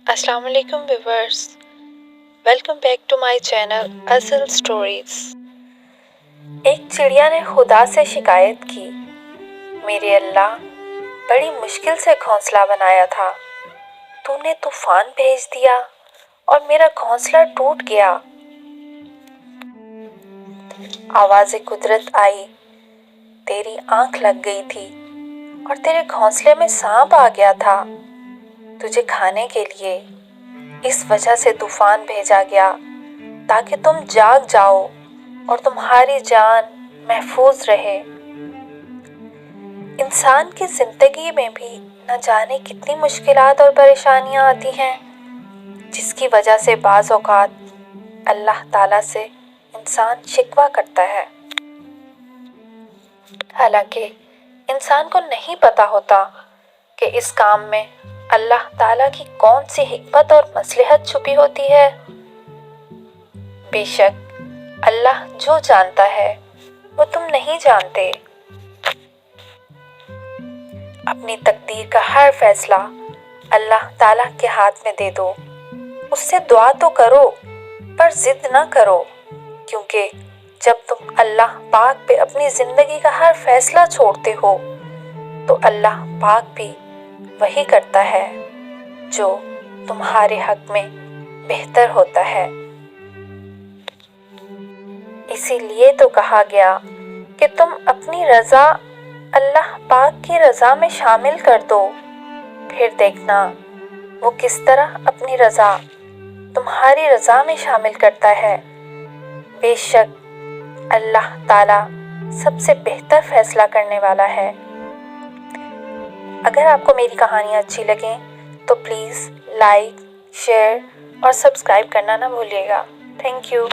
السلام علیکم viewers, welcome back to my channel Azal stories. ایک چڑیا نے خدا سے شکایت کی، میرے اللہ، بڑی مشکل سے گھونسلہ بنایا تھا، تو نے طوفان بھیج دیا اور میرا گھونسلہ ٹوٹ گیا۔ آواز قدرت آئی، تیری آنکھ لگ گئی تھی اور تیرے گھونسلے میں سانپ آ گیا تھا تجھے کھانے کے لیے، اس وجہ سے طوفان بھیجا گیا تاکہ تم جاگ جاؤ اور تمہاری جان محفوظ رہے۔ انسان کی زندگی میں بھی نہ جانے کتنی مشکلات اور پریشانیاں آتی ہیں، جس کی وجہ سے بعض اوقات اللہ تعالیٰ سے انسان شکوہ کرتا ہے۔ حالانکہ انسان کو نہیں پتہ ہوتا کہ اس کام میں اللہ تعالیٰ کی کون سی حکمت اور مصلحت چھپی ہوتی ہے۔ بے شک اللہ جو جانتا ہے وہ تم نہیں جانتے۔ اپنی تقدیر کا ہر فیصلہ اللہ تعالیٰ کے ہاتھ میں دے دو، اس سے دعا تو کرو پر ضد نہ کرو، کیونکہ جب تم اللہ پاک پہ اپنی زندگی کا ہر فیصلہ چھوڑتے ہو تو اللہ پاک بھی وہی کرتا ہے جو تمہارے حق میں بہتر ہوتا ہے۔ اسی لیے تو کہا گیا کہ تم اپنی رضا اللہ پاک کی رضا میں شامل کر دو، پھر دیکھنا وہ کس طرح اپنی رضا تمہاری رضا میں شامل کرتا ہے۔ بے شک اللہ تعالیٰ سب سے بہتر فیصلہ کرنے والا ہے۔ اگر آپ کو میری کہانیاں اچھی لگیں تو پلیز لائک، شیئر اور سبسکرائب کرنا نہ بھولیے گا۔ Thank you.